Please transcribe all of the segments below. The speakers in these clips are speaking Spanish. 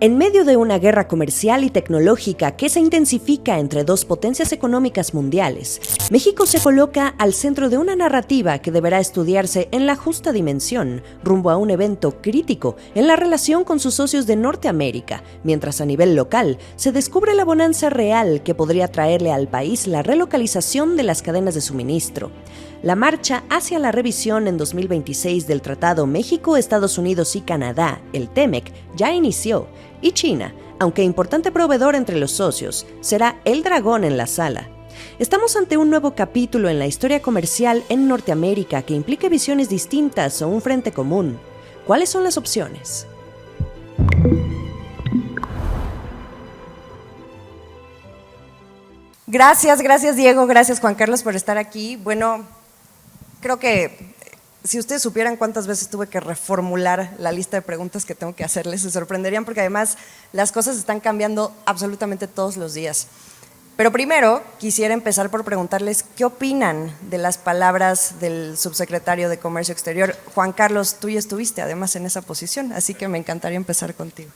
En medio de una guerra comercial y tecnológica que se intensifica entre dos potencias económicas mundiales, México se coloca al centro de una narrativa que deberá estudiarse en la justa dimensión, rumbo a un evento crítico en la relación con sus socios de Norteamérica, mientras a nivel local se descubre la bonanza real que podría traerle al país la relocalización de las cadenas de suministro. La marcha hacia la revisión en 2026 del Tratado México, Estados Unidos y Canadá, el TEMEC, ya inició, y China, aunque importante proveedor entre los socios, será el dragón en la sala. Estamos ante un nuevo capítulo en la historia comercial en Norteamérica que implique visiones distintas o un frente común. ¿Cuáles son las opciones? Gracias Diego, gracias Juan Carlos por estar aquí. Bueno, creo que si ustedes supieran cuántas veces tuve que reformular la lista de preguntas que tengo que hacerles, se sorprenderían porque además las cosas están cambiando absolutamente todos los días. Pero primero quisiera empezar por preguntarles qué opinan de las palabras del subsecretario de Comercio Exterior. Juan Carlos, tú ya estuviste además en esa posición, así que me encantaría empezar contigo.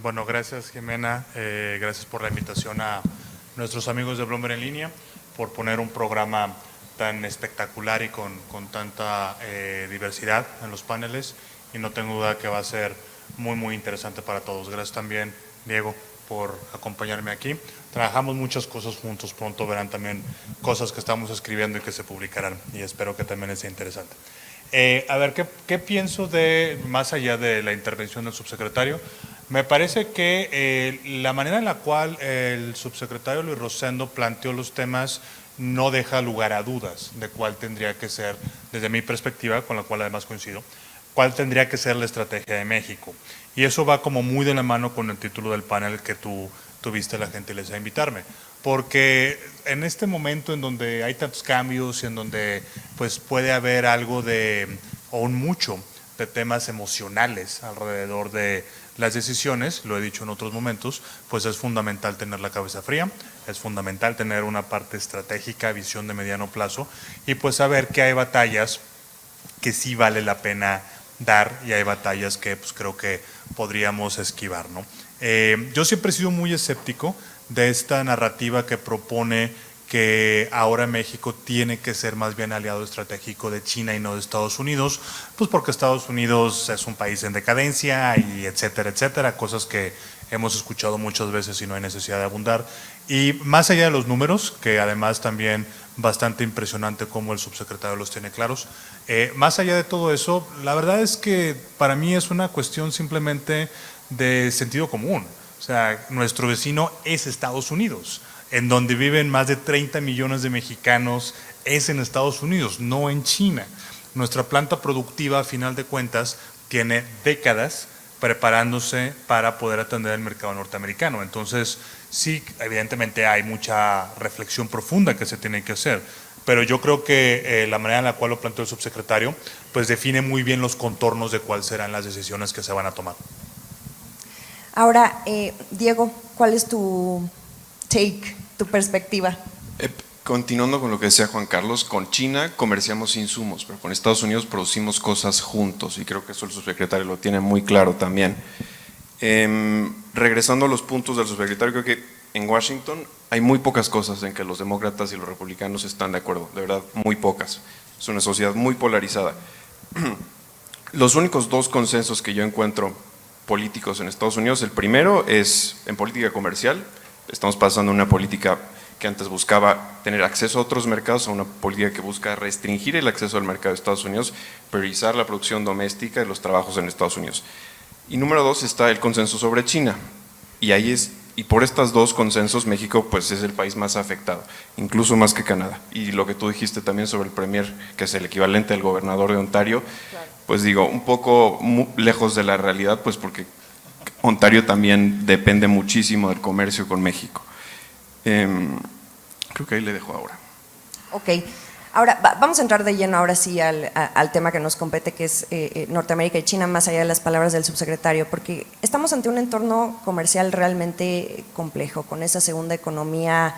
Bueno, gracias Jimena, gracias por la invitación a nuestros amigos de Bloomberg en línea, por poner un programa tan espectacular y con tanta diversidad en los paneles, y no tengo duda que va a ser muy interesante para todos. Gracias también, Diego, por acompañarme aquí. Trabajamos muchas cosas juntos, pronto verán también cosas que estamos escribiendo y que se publicarán, y espero que también les sea interesante. A ver, ¿qué pienso de, más allá de la intervención del subsecretario? Me parece que la manera en la cual el subsecretario Luis Rosendo planteó los temas no deja lugar a dudas de cuál tendría que ser, desde mi perspectiva, con la cual además coincido, cuál tendría que ser la estrategia de México. Y eso va como muy de la mano con el título del panel que tú tuviste la gentileza de invitarme. Porque en este momento en donde hay tantos cambios y en donde pues puede haber algo de, o un mucho, de temas emocionales alrededor de las decisiones, lo he dicho en otros momentos, pues es fundamental tener la cabeza fría, es fundamental tener una parte estratégica, visión de mediano plazo, y pues saber que hay batallas que sí vale la pena dar y hay batallas que pues creo que podríamos esquivar, ¿no? Yo siempre he sido muy escéptico de esta narrativa que propone que ahora México tiene que ser más bien aliado estratégico de China y no de Estados Unidos, pues porque Estados Unidos es un país en decadencia y etcétera, cosas que hemos escuchado muchas veces y no hay necesidad de abundar. Y más allá de los números, que además también bastante impresionante cómo el subsecretario los tiene claros, más allá de todo eso, la verdad es que para mí es una cuestión simplemente de sentido común. O sea, nuestro vecino es Estados Unidos. En donde viven más de 30 millones de mexicanos es en Estados Unidos, no en China. Nuestra planta productiva, a final de cuentas, tiene décadas preparándose para poder atender el mercado norteamericano. Entonces, sí, evidentemente hay mucha reflexión profunda que se tiene que hacer, pero yo creo que la manera en la cual lo planteó el subsecretario, pues define muy bien los contornos de cuáles serán las decisiones que se van a tomar. Ahora, Diego, ¿cuál es tu take, tu perspectiva? Continuando con lo que decía Juan Carlos, con China comerciamos insumos, pero con Estados Unidos producimos cosas juntos, y creo que eso el subsecretario lo tiene muy claro también. Regresando a los puntos del subsecretario, creo que en Washington hay muy pocas cosas en que los demócratas y los republicanos están de acuerdo, de verdad, muy pocas. Es una sociedad muy polarizada. Los únicos dos consensos que yo encuentro políticos en Estados Unidos, el primero es en política comercial. Estamos pasando de una política que antes buscaba tener acceso a otros mercados a una política que busca restringir el acceso al mercado de Estados Unidos, priorizar la producción doméstica y los trabajos en Estados Unidos. Y número dos está el consenso sobre China, y por estos dos consensos México pues es el país más afectado, incluso más que Canadá. Y lo que tú dijiste también sobre el premier, que es el equivalente al gobernador de Ontario, claro, pues digo, un poco lejos de la realidad, pues porque Ontario también depende muchísimo del comercio con México. Creo que ahí le dejo ahora. Ok, ahora vamos a entrar de lleno ahora sí al tema que nos compete, que es Norteamérica y China, más allá de las palabras del subsecretario, porque estamos ante un entorno comercial realmente complejo, con esa segunda economía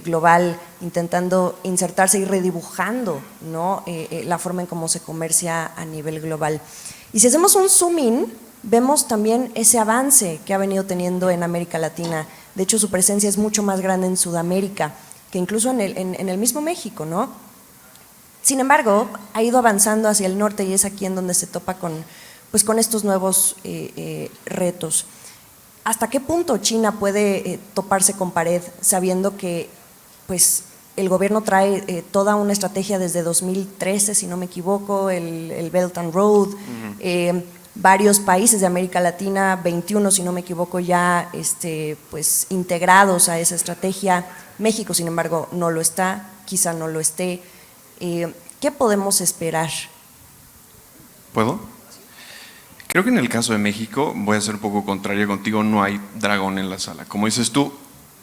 global, intentando insertarse y redibujando, ¿no? La forma en cómo se comercia a nivel global. Y si hacemos un zoom in, vemos también ese avance que ha venido teniendo en América Latina. De hecho, su presencia es mucho más grande en Sudamérica que incluso en el mismo México, ¿no? Sin embargo, ha ido avanzando hacia el norte y es aquí en donde se topa con estos nuevos retos. ¿Hasta qué punto China puede toparse con pared sabiendo que pues, el gobierno trae toda una estrategia desde 2013, si no me equivoco, el Belt and Road, varios países de América Latina, 21 si no me equivoco ya pues, integrados a esa estrategia? México, sin embargo, no lo está, quizá no lo esté. ¿Qué podemos esperar? ¿Puedo? Creo que en el caso de México, voy a ser un poco contrario contigo, no hay dragón en la sala. Como dices tú,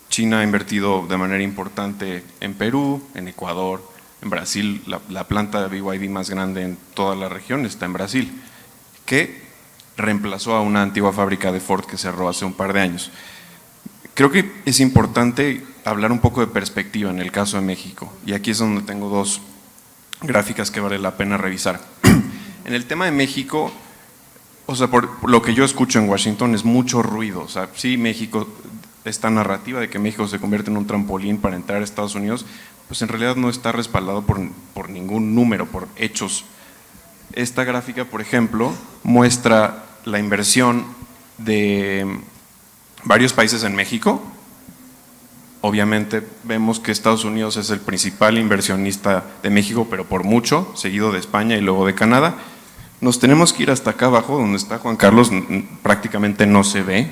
China ha invertido de manera importante en Perú, en Ecuador, en Brasil. La planta de BYD más grande en toda la región está en Brasil, que reemplazó a una antigua fábrica de Ford que cerró hace un par de años. Creo que es importante hablar un poco de perspectiva en el caso de México, y aquí es donde tengo dos gráficas que vale la pena revisar. En el tema de México, o sea, por lo que yo escucho en Washington es mucho ruido. O sea, sí, México, esta narrativa de que México se convierte en un trampolín para entrar a Estados Unidos, pues en realidad no está respaldado por ningún número, por hechos. Esta gráfica, por ejemplo, muestra la inversión de varios países en México. Obviamente vemos que Estados Unidos es el principal inversionista de México, pero por mucho, seguido de España y luego de Canadá. Nos tenemos que ir hasta acá abajo, donde está Juan Carlos, prácticamente no se ve.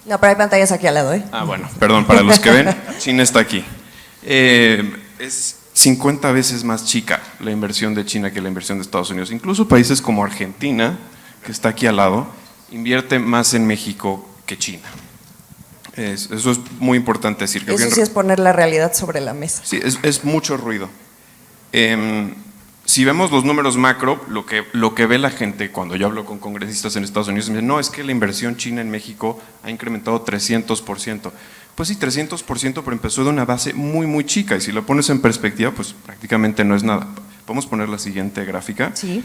No, pero hay pantallas aquí al lado, ¿eh? Ah, bueno, perdón, para los que ven, China está aquí. Es 50 veces más chica la inversión de China que la inversión de Estados Unidos. Incluso países como Argentina, que está aquí al lado, invierte más en México que China. Eso es muy importante decir. Eso sí es poner la realidad sobre la mesa. Sí, es mucho ruido. Si vemos los números macro, lo que ve la gente cuando yo hablo con congresistas en Estados Unidos, me dicen, no, es que la inversión china en México ha incrementado 300%. Pues sí, 300%, pero empezó de una base muy, muy chica, y si lo pones en perspectiva, pues prácticamente no es nada. ¿Podemos poner la siguiente gráfica? Sí.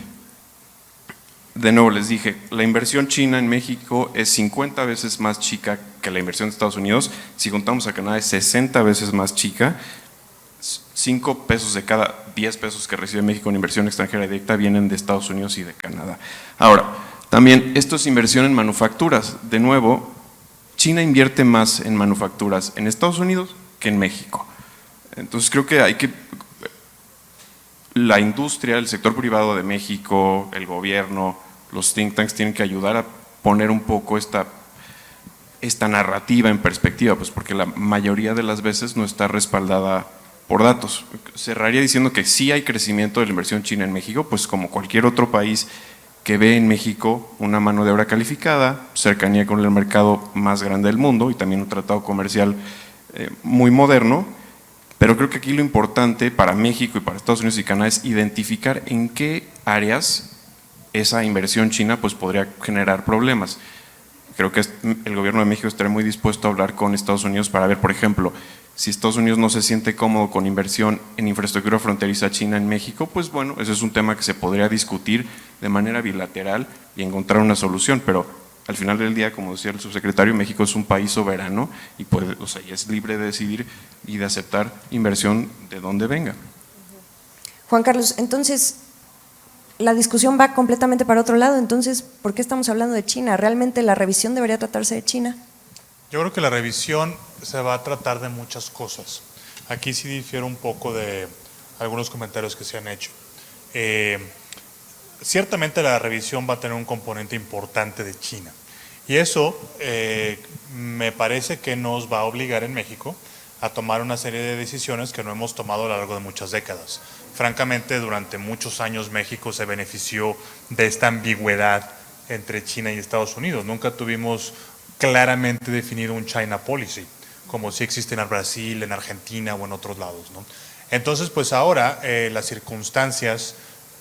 De nuevo les dije, la inversión china en México es 50 veces más chica que la inversión de Estados Unidos. Si juntamos a Canadá es 60 veces más chica. 5 pesos de cada 10 pesos que recibe México en inversión extranjera directa vienen de Estados Unidos y de Canadá. Ahora, también esto es inversión en manufacturas. De nuevo, China invierte más en manufacturas en Estados Unidos que en México. Entonces creo que la industria, el sector privado de México, el gobierno, los think tanks tienen que ayudar a poner un poco esta narrativa en perspectiva, pues porque la mayoría de las veces no está respaldada por datos. Cerraría diciendo que sí hay crecimiento de la inversión china en México, pues como cualquier otro país que ve en México una mano de obra calificada, cercanía con el mercado más grande del mundo y también un tratado comercial muy moderno. Pero creo que aquí lo importante para México y para Estados Unidos y Canadá es identificar en qué áreas esa inversión china pues podría generar problemas. Creo que el gobierno de México estaría muy dispuesto a hablar con Estados Unidos para ver, por ejemplo, si Estados Unidos no se siente cómodo con inversión en infraestructura fronteriza china en México, pues bueno, ese es un tema que se podría discutir de manera bilateral y encontrar una solución, pero al final del día, como decía el subsecretario, México es un país soberano y puede, o sea, es libre de decidir y de aceptar inversión de donde venga. Juan Carlos, entonces la discusión va completamente para otro lado. Entonces, ¿por qué estamos hablando de China? ¿Realmente la revisión debería tratarse de China? Yo creo que la revisión se va a tratar de muchas cosas. Aquí sí difiero un poco de algunos comentarios que se han hecho. Ciertamente la revisión va a tener un componente importante de China. Y eso me parece que nos va a obligar en México a tomar una serie de decisiones que no hemos tomado a lo largo de muchas décadas. Francamente, durante muchos años México se benefició de esta ambigüedad entre China y Estados Unidos. Nunca tuvimos claramente definido un China policy, como sí existe en Brasil, en Argentina o en otros lados, ¿no? Entonces, pues ahora las circunstancias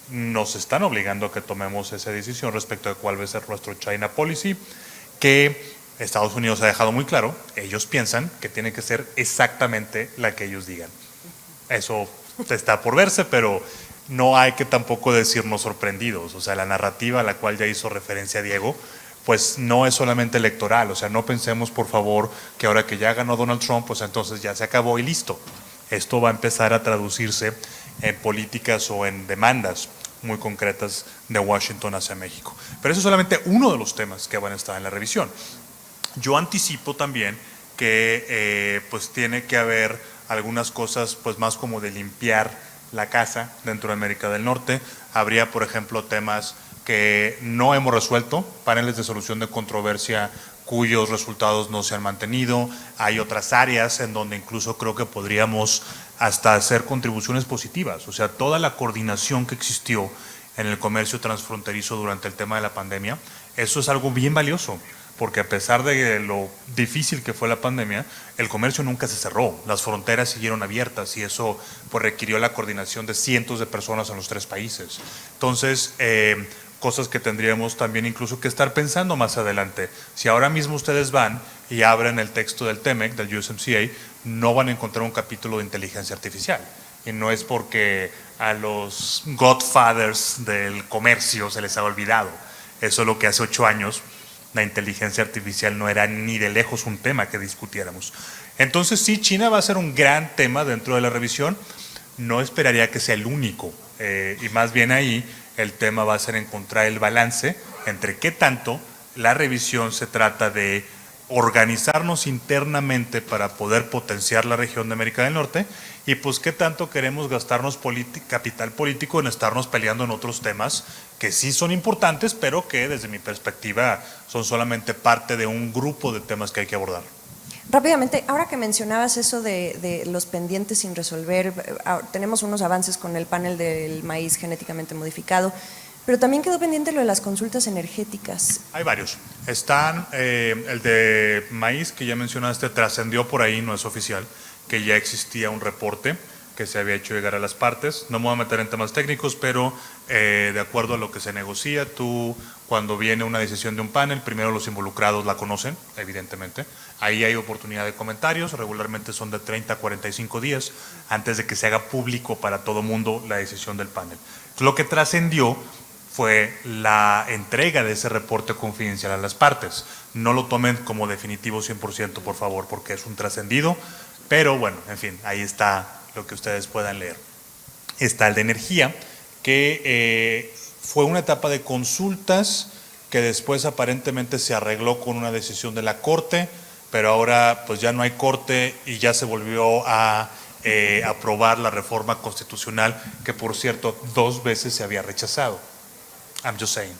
nos están obligando a que tomemos esa decisión respecto de cuál va a ser nuestro China policy, que Estados Unidos ha dejado muy claro, ellos piensan que tiene que ser exactamente la que ellos digan. Eso está por verse, pero no hay que tampoco decirnos sorprendidos. O sea, la narrativa a la cual ya hizo referencia Diego, pues no es solamente electoral. O sea, no pensemos, por favor, que ahora que ya ganó Donald Trump, pues entonces ya se acabó y listo. Esto va a empezar a traducirse en políticas o en demandas muy concretas de Washington hacia México. Pero eso es solamente uno de los temas que van a estar en la revisión. Yo anticipo también que pues tiene que haber algunas cosas pues más como de limpiar la casa dentro de América del Norte. Habría, por ejemplo, temas que no hemos resuelto, paneles de solución de controversia cuyos resultados no se han mantenido. Hay otras áreas en donde incluso creo que podríamos hasta hacer contribuciones positivas. O sea, toda la coordinación que existió en el comercio transfronterizo durante el tema de la pandemia, eso es algo bien valioso, porque a pesar de lo difícil que fue la pandemia, el comercio nunca se cerró, las fronteras siguieron abiertas y eso pues requirió la coordinación de cientos de personas en los 3 países. Entonces, cosas que tendríamos también incluso que estar pensando más adelante. Si ahora mismo ustedes van y abren el texto del TEMEC, del USMCA, no van a encontrar un capítulo de inteligencia artificial. Y no es porque a los godfathers del comercio se les ha olvidado. Eso es lo que hace 8 años la inteligencia artificial no era ni de lejos un tema que discutiéramos. Entonces sí, China va a ser un gran tema dentro de la revisión. No esperaría que sea el único. Y más bien ahí el tema va a ser encontrar el balance entre qué tanto la revisión se trata de organizarnos internamente para poder potenciar la región de América del Norte y pues qué tanto queremos gastarnos capital político en estarnos peleando en otros temas que sí son importantes, pero que desde mi perspectiva son solamente parte de un grupo de temas que hay que abordar. Rápidamente, ahora que mencionabas eso de los pendientes sin resolver, tenemos unos avances con el panel del maíz genéticamente modificado, pero también quedó pendiente lo de las consultas energéticas. Hay varios. Están, el de maíz que ya mencionaste, trascendió por ahí, no es oficial, que ya existía un reporte que se había hecho llegar a las partes. No me voy a meter en temas técnicos, pero de acuerdo a lo que se negocia, cuando viene una decisión de un panel, primero los involucrados la conocen, evidentemente. Ahí hay oportunidad de comentarios, regularmente son de 30 a 45 días antes de que se haga público para todo mundo la decisión del panel. Lo que trascendió fue la entrega de ese reporte confidencial a las partes. No lo tomen como definitivo 100%, por favor, porque es un trascendido, pero bueno, en fin, ahí está lo que ustedes puedan leer. Está el de energía, que fue una etapa de consultas que después aparentemente se arregló con una decisión de la Corte, pero ahora pues ya no hay Corte y ya se volvió a aprobar la reforma constitucional que, por cierto, 2 veces se había rechazado. I'm just saying.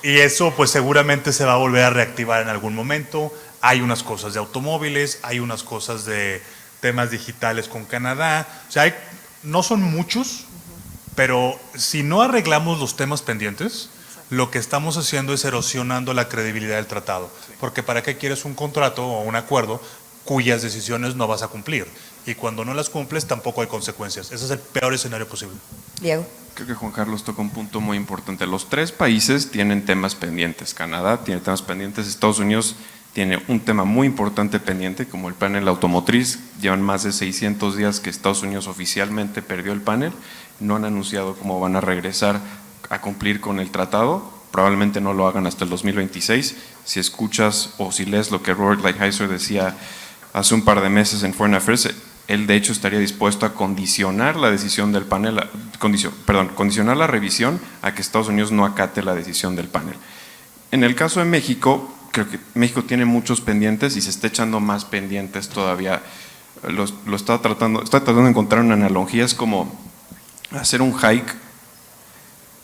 Y eso pues seguramente se va a volver a reactivar en algún momento. Hay unas cosas de automóviles, hay unas cosas de temas digitales con Canadá. O sea, no son muchos, pero si no arreglamos los temas pendientes, lo que estamos haciendo es erosionando la credibilidad del tratado. Porque ¿para qué quieres un contrato o un acuerdo cuyas decisiones no vas a cumplir? Y cuando no las cumples tampoco hay consecuencias. Ese es el peor escenario posible. Diego. Creo que Juan Carlos toca un punto muy importante. Los 3 países tienen temas pendientes. Canadá tiene temas pendientes. Estados Unidos tiene un tema muy importante pendiente, como el panel automotriz. Llevan más de 600 días que Estados Unidos oficialmente perdió el panel. No han anunciado cómo van a regresar a cumplir con el tratado. Probablemente no lo hagan hasta el 2026. Si escuchas o si lees lo que Robert Lighthizer decía hace un par de meses en Foreign Affairs, él de hecho estaría dispuesto a condicionar la decisión del panel, condicionar la revisión a que Estados Unidos no acate la decisión del panel. En el caso de México, creo que México tiene muchos pendientes y se está echando más pendientes todavía. Está tratando de encontrar una analogía, es como hacer un hike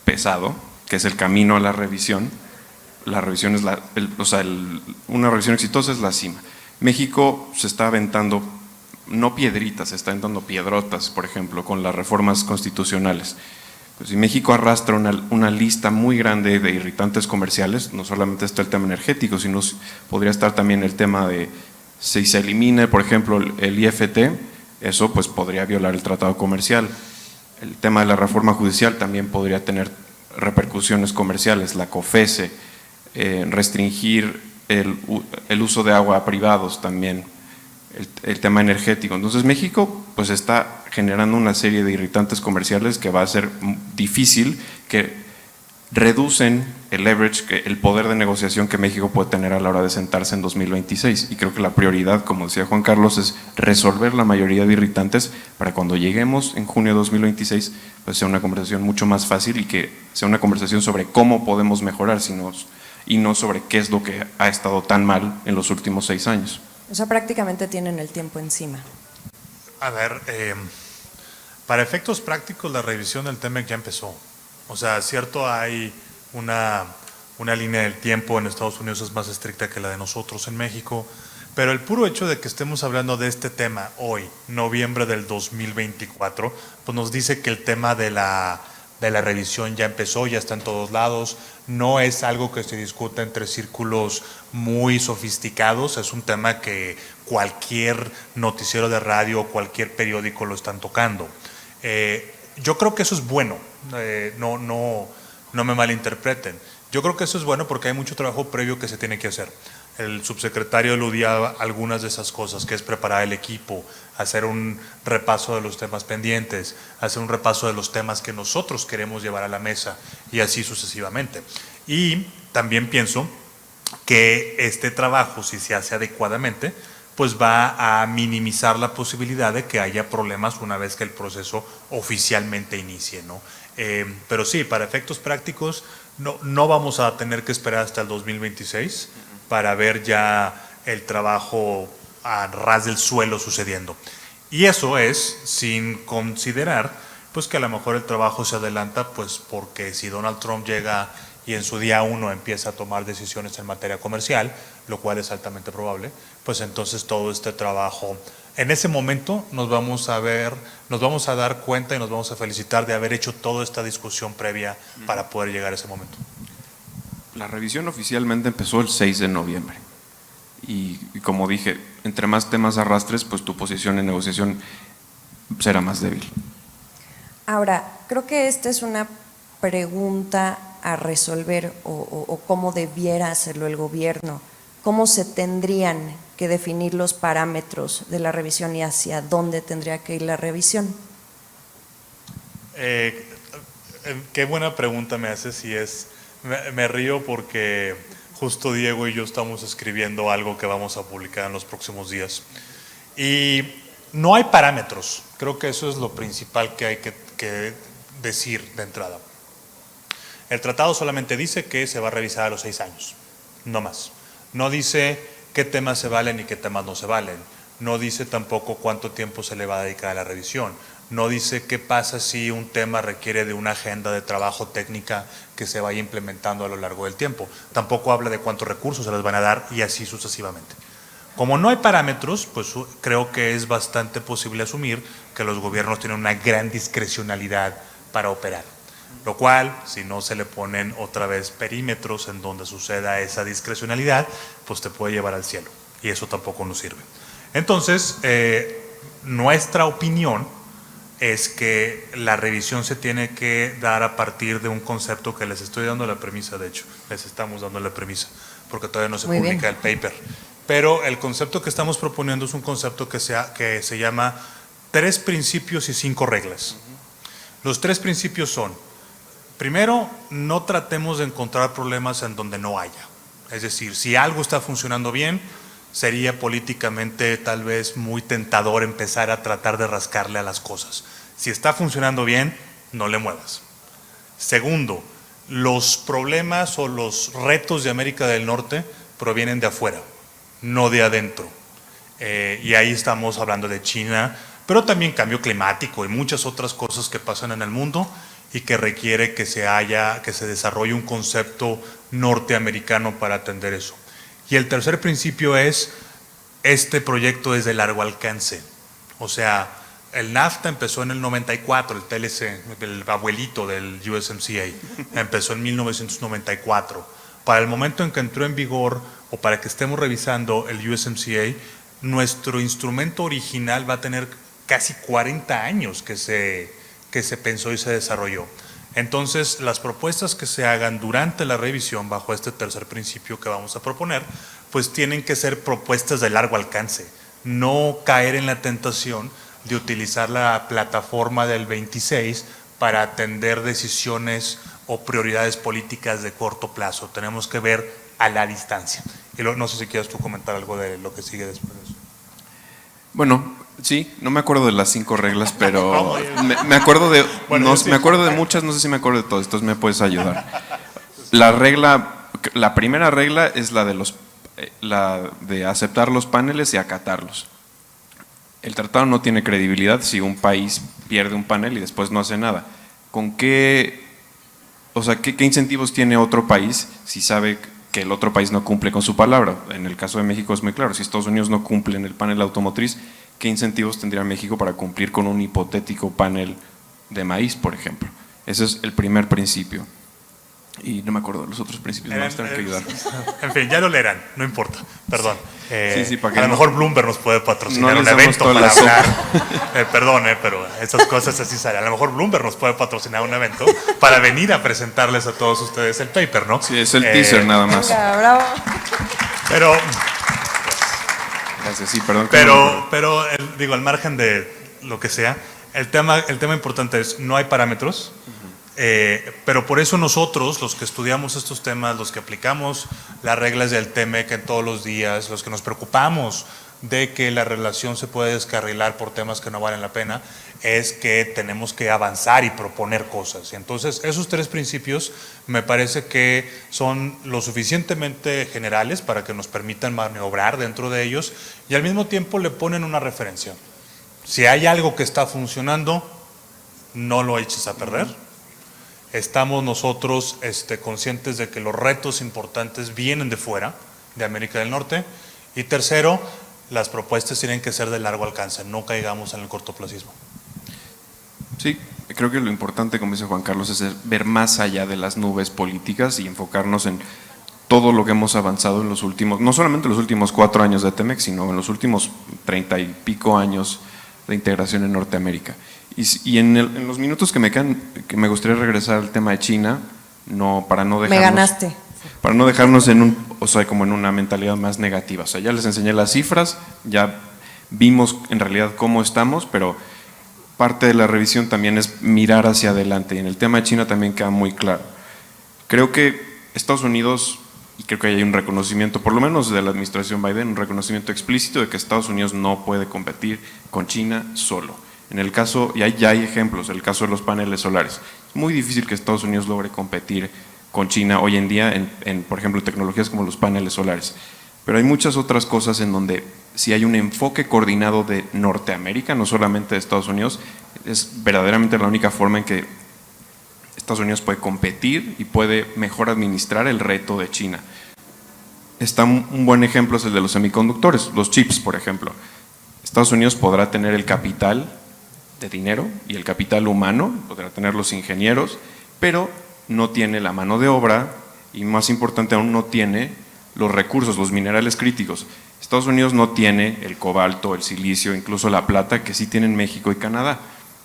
pesado, que es el camino a la revisión. La revisión es una revisión exitosa es la cima. México se está aventando no piedritas, se está aventando piedrotas, por ejemplo, con las reformas constitucionales. Pues si México arrastra una lista muy grande de irritantes comerciales, no solamente está el tema energético, sino podría estar también el tema de si se elimina, por ejemplo, el IFT, eso pues podría violar el tratado comercial. El tema de la reforma judicial también podría tener repercusiones comerciales, la COFECE, restringir el uso de agua a privados también, el tema energético. Entonces México pues está generando una serie de irritantes comerciales que va a ser difícil, que reducen el leverage, el poder de negociación que México puede tener a la hora de sentarse en 2026. Y creo que la prioridad, como decía Juan Carlos, es resolver la mayoría de irritantes para cuando lleguemos en junio de 2026, pues sea una conversación mucho más fácil y que sea una conversación sobre cómo podemos mejorar, y no sobre qué es lo que ha estado tan mal en los últimos 6 años. O sea, prácticamente tienen el tiempo encima. A ver, para efectos prácticos la revisión del TEMEC ya empezó. O sea, cierto, hay una línea del tiempo en Estados Unidos es más estricta que la de nosotros en México, pero el puro hecho de que estemos hablando de este tema hoy, noviembre del 2024, pues nos dice que el tema de la revisión ya empezó, ya está en todos lados, no es algo que se discuta entre círculos muy sofisticados, es un tema que cualquier noticiero de radio o cualquier periódico lo están tocando. Yo creo que eso es bueno, no me malinterpreten. Yo creo que eso es bueno porque hay mucho trabajo previo que se tiene que hacer. El subsecretario aludía a algunas de esas cosas, que es preparar el equipo, hacer un repaso de los temas pendientes, hacer un repaso de los temas que nosotros queremos llevar a la mesa y así sucesivamente. Y también pienso que este trabajo, si se hace adecuadamente, pues va a minimizar la posibilidad de que haya problemas una vez que el proceso oficialmente inicie, ¿no? Pero sí, para efectos prácticos no vamos a tener que esperar hasta el 2026 para ver ya el trabajo a ras del suelo sucediendo. Y eso es sin considerar pues que a lo mejor el trabajo se adelanta, pues porque si Donald Trump llega y en su día 1 empieza a tomar decisiones en materia comercial, lo cual es altamente probable, pues entonces todo este trabajo, en ese momento nos vamos a dar cuenta y nos vamos a felicitar de haber hecho toda esta discusión previa para poder llegar a ese momento. La revisión oficialmente empezó el 6 de noviembre y como dije, entre más temas arrastres, pues tu posición en negociación será más débil. Ahora, creo que esta es una pregunta a resolver o cómo debiera hacerlo el gobierno. ¿Cómo se tendrían que definir los parámetros de la revisión y hacia dónde tendría que ir la revisión? Qué buena pregunta me haces y me río porque justo Diego y yo estamos escribiendo algo que vamos a publicar en los próximos días. Y no hay parámetros, creo que eso es lo principal que hay que decir de entrada. El tratado solamente dice que se va a revisar a los 6 años, no más. No dice qué temas se valen y qué temas no se valen. No dice tampoco cuánto tiempo se le va a dedicar a la revisión. No dice qué pasa si un tema requiere de una agenda de trabajo técnica que se vaya implementando a lo largo del tiempo. Tampoco habla de cuántos recursos se les van a dar y así sucesivamente. Como no hay parámetros, pues creo que es bastante posible asumir que los gobiernos tienen una gran discrecionalidad para operar. Lo cual, si no se le ponen otra vez perímetros en donde suceda esa discrecionalidad, pues te puede llevar al cielo y eso tampoco nos sirve. Entonces, nuestra opinión es que la revisión se tiene que dar a partir de un concepto que les estoy dando la premisa, de hecho, les estamos dando la premisa, porque todavía no se publica el paper. Pero el concepto que estamos proponiendo es un concepto que se llama 3 principios y 5 reglas. Los 3 principios son: primero, no tratemos de encontrar problemas en donde no haya. Es decir, si algo está funcionando bien, sería políticamente tal vez muy tentador empezar a tratar de rascarle a las cosas. Si está funcionando bien, no le muevas. Segundo, los problemas o los retos de América del Norte provienen de afuera, no de adentro. Y ahí estamos hablando de China, pero también cambio climático y muchas otras cosas que pasan en el mundo y que requiere que se desarrolle un concepto norteamericano para atender eso. Y el tercer principio es, este proyecto es de largo alcance. O sea, el NAFTA empezó en el 94, el TLC, el abuelito del USMCA, empezó en 1994. Para el momento en que entró en vigor, o para que estemos revisando el USMCA, nuestro instrumento original va a tener casi 40 años que se pensó y se desarrolló. Entonces, las propuestas que se hagan durante la revisión bajo este tercer principio que vamos a proponer, pues tienen que ser propuestas de largo alcance, no caer en la tentación de utilizar la plataforma del 26 para atender decisiones o prioridades políticas de corto plazo. Tenemos que ver a la distancia. Y no sé si quieres tú comentar algo de lo que sigue después de eso. Bueno, sí, no me acuerdo de las 5 reglas, pero me acuerdo de me acuerdo de muchas, no sé si me acuerdo de todas, entonces me puedes ayudar. La primera regla es la de aceptar los paneles y acatarlos. El tratado no tiene credibilidad si un país pierde un panel y después no hace nada. ¿Qué incentivos tiene otro país si sabe que el otro país no cumple con su palabra? En el caso de México es muy claro, si Estados Unidos no cumple en el panel automotriz, ¿qué incentivos tendría México para cumplir con un hipotético panel de maíz, por ejemplo? Ese es el primer principio. Y no me acuerdo de los otros principios, me vas a tener que ayudar. En fin, ya lo leerán, no importa, perdón. Sí, para que a lo mejor Bloomberg nos puede patrocinar un les evento damos toda para la hablar. Perdón, pero esas cosas así salen. A lo mejor Bloomberg nos puede patrocinar un evento para venir a presentarles a todos ustedes el paper, ¿no? Sí, es el teaser nada más. Venga, bravo. Pero, gracias, sí, perdón. pero digo, al margen de lo que sea, el tema importante es, no hay parámetros. Pero por eso nosotros, los que estudiamos estos temas, los que aplicamos las reglas del TEMEC en todos los días, los que nos preocupamos de que la relación se puede descarrilar por temas que no valen la pena, es que tenemos que avanzar y proponer cosas. Y entonces esos 3 principios me parece que son lo suficientemente generales para que nos permitan maniobrar dentro de ellos y al mismo tiempo le ponen una referencia. Si hay algo que está funcionando, no lo eches a perder. Estamos nosotros conscientes de que los retos importantes vienen de fuera, de América del Norte. Y tercero, las propuestas tienen que ser de largo alcance, no caigamos en el cortoplacismo. Sí, creo que lo importante, como dice Juan Carlos, es ver más allá de las nubes políticas y enfocarnos en todo lo que hemos avanzado en los últimos, no solamente en los últimos 4 años de TEMEC, sino en los últimos 30 y pico años de integración en Norteamérica. Y en los minutos que me quedan, que me gustaría regresar al tema de China, para no dejarnos… Me ganaste. Para no dejarnos como en una mentalidad más negativa. O sea, ya les enseñé las cifras, ya vimos en realidad cómo estamos, pero parte de la revisión también es mirar hacia adelante. Y en el tema de China también queda muy claro. Creo que Estados Unidos, y creo que hay un reconocimiento, por lo menos de la administración Biden, un reconocimiento explícito de que Estados Unidos no puede competir con China solo. En el caso, y ya hay ejemplos, el caso de los paneles solares. Es muy difícil que Estados Unidos logre competir con China hoy en día en, por ejemplo, tecnologías como los paneles solares. Pero hay muchas otras cosas en donde si hay un enfoque coordinado de Norteamérica, no solamente de Estados Unidos, es verdaderamente la única forma en que Estados Unidos puede competir y puede mejor administrar el reto de China. Un buen ejemplo es el de los semiconductores, los chips, por ejemplo. Estados Unidos podrá tener el capital de dinero y el capital humano, podrá tener los ingenieros, pero no tiene la mano de obra y, más importante aún, no tiene los recursos, los minerales críticos. Estados Unidos no tiene el cobalto, el silicio, incluso la plata que sí tienen México y Canadá.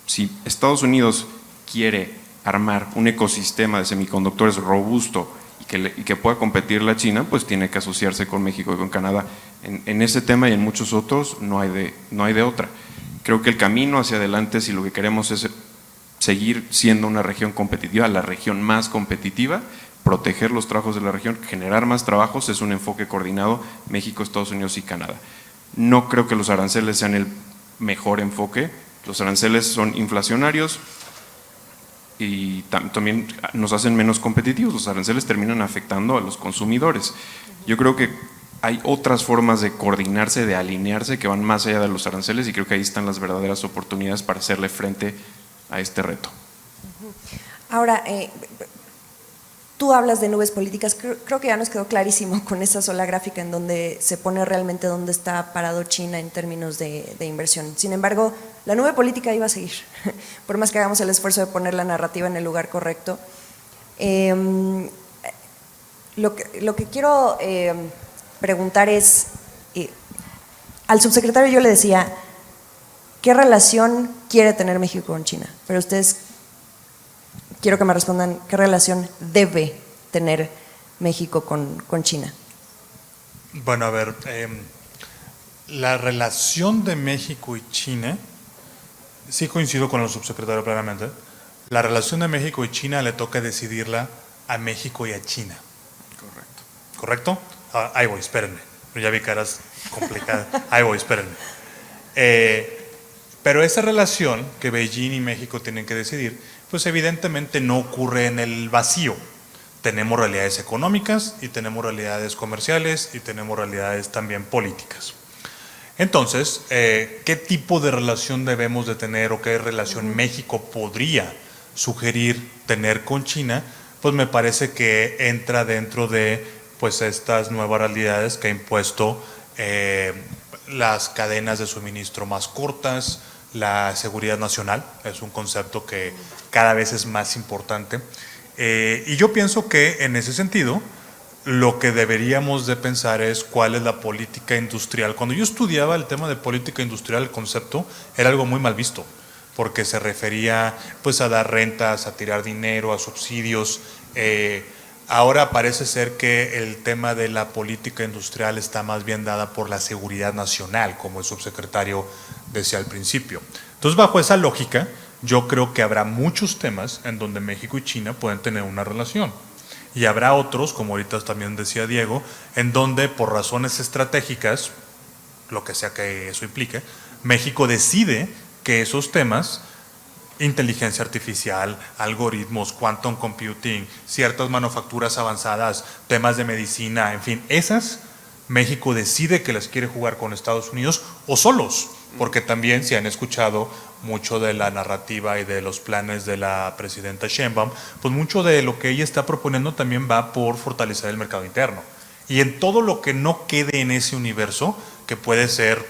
Si Estados Unidos quiere armar un ecosistema de semiconductores robusto y que pueda competir la China, pues tiene que asociarse con México y con Canadá. En ese tema y en muchos otros no hay de otra. Creo que el camino hacia adelante, si lo que queremos es seguir siendo una región competitiva, la región más competitiva, proteger los trabajos de la región, generar más trabajos, es un enfoque coordinado México, Estados Unidos y Canadá. No creo que los aranceles sean el mejor enfoque, los aranceles son inflacionarios y también nos hacen menos competitivos, los aranceles terminan afectando a los consumidores. Yo creo que hay otras formas de coordinarse, de alinearse que van más allá de los aranceles y creo que ahí están las verdaderas oportunidades para hacerle frente a este reto. Ahora, tú hablas de nubes políticas, creo que ya nos quedó clarísimo con esa sola gráfica en donde se pone realmente dónde está parado China en términos de inversión. Sin embargo, la nube política iba a seguir, por más que hagamos el esfuerzo de poner la narrativa en el lugar correcto. Lo que quiero preguntar es, al subsecretario yo le decía, ¿qué relación quiere tener México con China? Pero ustedes, quiero que me respondan qué relación debe tener México con China. Bueno, a ver, la relación de México y China, sí coincido con el subsecretario plenamente, la relación de México y China le toca decidirla a México y a China. Correcto. ¿Correcto? Ahí voy, espérenme. Ya vi caras complicadas. Ahí voy, espérenme. Pero esa relación que Beijing y México tienen que decidir, pues evidentemente no ocurre en el vacío. Tenemos realidades económicas y tenemos realidades comerciales y tenemos realidades también políticas. Entonces, ¿qué tipo de relación debemos de tener o qué relación México podría sugerir tener con China? Pues me parece que entra dentro de pues estas nuevas realidades que ha impuesto las cadenas de suministro más cortas, la seguridad nacional, es un concepto que cada vez es más importante. Y yo pienso que en ese sentido, lo que deberíamos de pensar es cuál es la política industrial. Cuando yo estudiaba el tema de política industrial, el concepto era algo muy mal visto, porque se refería pues a dar rentas, a tirar dinero, a subsidios. Ahora parece ser que el tema de la política industrial está más bien dada por la seguridad nacional, como el subsecretario decía al principio. Entonces, bajo esa lógica, yo creo que habrá muchos temas en donde México y China pueden tener una relación. Y habrá otros, como ahorita también decía Diego, en donde por razones estratégicas, lo que sea que eso implique, México decide que esos temas, inteligencia artificial, algoritmos, quantum computing, ciertas manufacturas avanzadas, temas de medicina, en fin, esas, México decide que las quiere jugar con Estados Unidos o solos, porque también si han escuchado mucho de la narrativa y de los planes de la presidenta Sheinbaum, pues mucho de lo que ella está proponiendo también va por fortalecer el mercado interno. Y en todo lo que no quede en ese universo, que puede ser,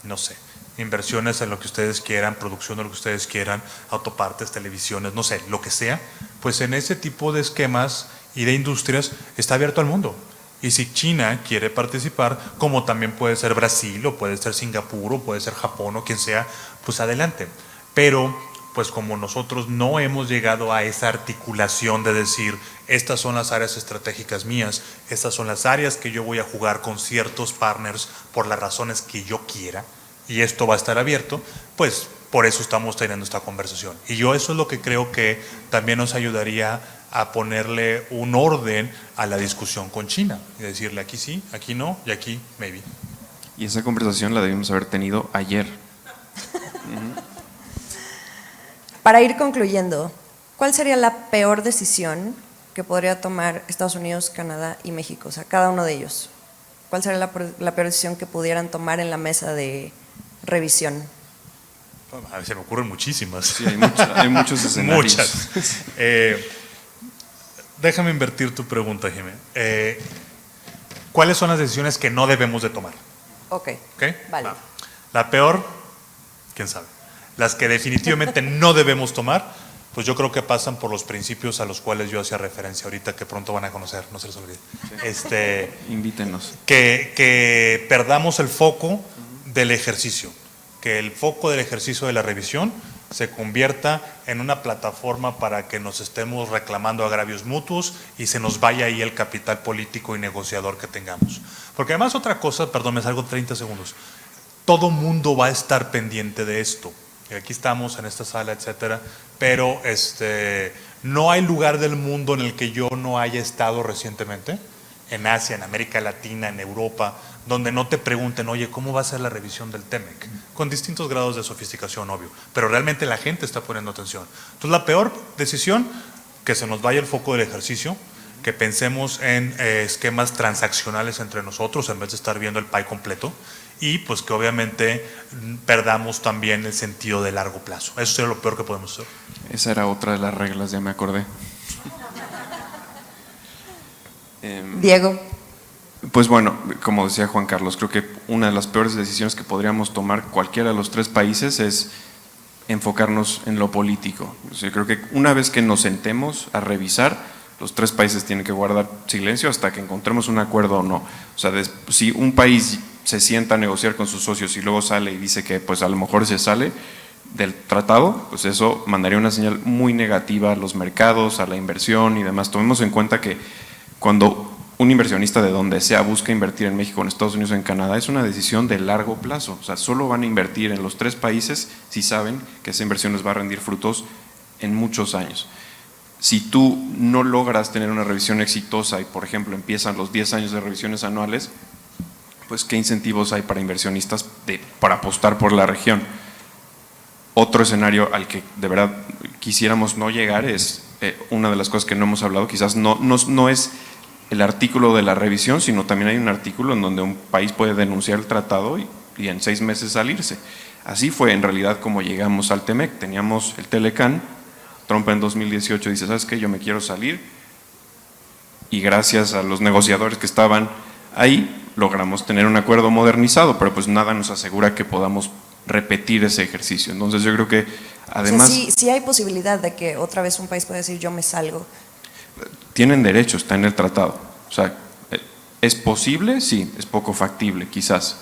no sé, inversiones en lo que ustedes quieran, producción de lo que ustedes quieran, autopartes, televisiones, no sé, lo que sea, pues en ese tipo de esquemas y de industrias está abierto al mundo. Y si China quiere participar, como también puede ser Brasil, o puede ser Singapur, o puede ser Japón, o quien sea, pues adelante. Pero, pues como nosotros no hemos llegado a esa articulación de decir, estas son las áreas estratégicas mías, estas son las áreas que yo voy a jugar con ciertos partners por las razones que yo quiera, y esto va a estar abierto, pues por eso estamos teniendo esta conversación. Y yo eso es lo que creo que también nos ayudaría a ponerle un orden a la discusión con China y decirle aquí sí, aquí no y aquí maybe. Y esa conversación la debimos haber tenido ayer. Para ir concluyendo, ¿cuál sería la peor decisión que podría tomar Estados Unidos, Canadá y México? O sea, cada uno de ellos. ¿Cuál sería la peor decisión que pudieran tomar en la mesa de revisión? A ver, se me ocurren muchísimas. Sí, hay muchos escenarios. Muchas. Déjame invertir tu pregunta, Jimé. ¿Cuáles son las decisiones que no debemos de tomar? Ok, vale. Va. La peor, quién sabe. Las que definitivamente no debemos tomar, pues yo creo que pasan por los principios a los cuales yo hacía referencia ahorita, que pronto van a conocer, no se les olvide. Sí. Invítenos. Que perdamos el foco del ejercicio, que el foco del ejercicio de la revisión se convierta en una plataforma para que nos estemos reclamando agravios mutuos y se nos vaya ahí el capital político y negociador que tengamos. Porque además otra cosa, perdón, me salgo 30 segundos, todo mundo va a estar pendiente de esto. Y aquí estamos en esta sala, etcétera, pero no hay lugar del mundo en el que yo no haya estado recientemente, en Asia, en América Latina, en Europa, donde no te pregunten, oye, ¿cómo va a ser la revisión del TEMEC? Con distintos grados de sofisticación, obvio, pero realmente la gente está poniendo atención. Entonces, la peor decisión, que se nos vaya el foco del ejercicio, que pensemos en esquemas transaccionales entre nosotros en vez de estar viendo el pie completo, y pues que obviamente perdamos también el sentido de largo plazo. Eso sería lo peor que podemos hacer. Esa era otra de las reglas, ya me acordé. Diego. Pues bueno, como decía Juan Carlos, creo que una de las peores decisiones que podríamos tomar cualquiera de los tres países es enfocarnos en lo político. O sea, creo que una vez que nos sentemos a revisar, los tres países tienen que guardar silencio hasta que encontremos un acuerdo o no. O sea, si un país se sienta a negociar con sus socios y luego sale y dice que pues a lo mejor se sale, del tratado, pues eso mandaría una señal muy negativa a los mercados, a la inversión y demás. Tomemos en cuenta que cuando un inversionista de donde sea busca invertir en México, en Estados Unidos o en Canadá, es una decisión de largo plazo. O sea, solo van a invertir en los 3 países si saben que esa inversión les va a rendir frutos en muchos años. Si tú no logras tener una revisión exitosa y, por ejemplo, empiezan los 10 años de revisiones anuales, pues ¿qué incentivos hay para inversionistas para apostar por la región? Otro escenario al que de verdad quisiéramos no llegar es una de las cosas que no hemos hablado, quizás no es el artículo de la revisión, sino también hay un artículo en donde un país puede denunciar el tratado y en 6 meses salirse. Así fue en realidad como llegamos al TEMEC. Teníamos el Telecán, Trump en 2018 dice, ¿sabes qué? Yo me quiero salir, y gracias a los negociadores que estaban ahí logramos tener un acuerdo modernizado, pero pues nada nos asegura que podamos repetir ese ejercicio. Entonces yo creo que además… O sea, sí hay posibilidad de que otra vez un país pueda decir yo me salgo. Tienen derecho, está en el tratado. O sea, ¿es posible? Sí, es poco factible, quizás.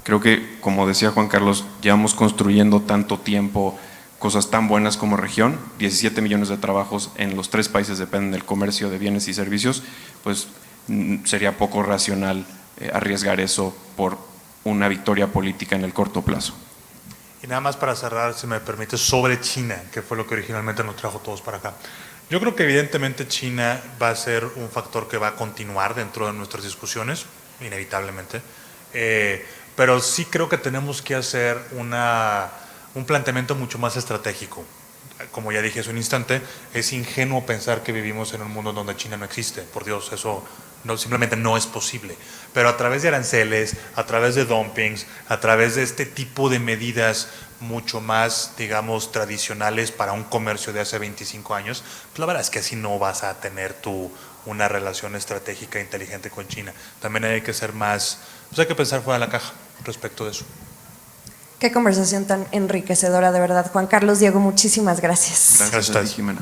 Creo que, como decía Juan Carlos, llevamos construyendo tanto tiempo cosas tan buenas como región, 17 millones de trabajos en los 3 países dependen del comercio de bienes y servicios, pues sería poco racional arriesgar eso por una victoria política en el corto plazo. Y nada más para cerrar, si me permite, sobre China, que fue lo que originalmente nos trajo todos para acá. Yo creo que evidentemente China va a ser un factor que va a continuar dentro de nuestras discusiones, inevitablemente, pero sí creo que tenemos que hacer un planteamiento mucho más estratégico. Como ya dije hace un instante, es ingenuo pensar que vivimos en un mundo donde China no existe. Por Dios, eso simplemente no es posible. Pero a través de aranceles, a través de dumpings, a través de este tipo de medidas mucho más, digamos, tradicionales para un comercio de hace 25 años, pues la verdad es que así no vas a tener una relación estratégica inteligente con China. También hay que ser más, pues hay que pensar fuera de la caja respecto de eso. Qué conversación tan enriquecedora, de verdad. Juan Carlos, Diego, muchísimas gracias. Gracias a ti, Jimena.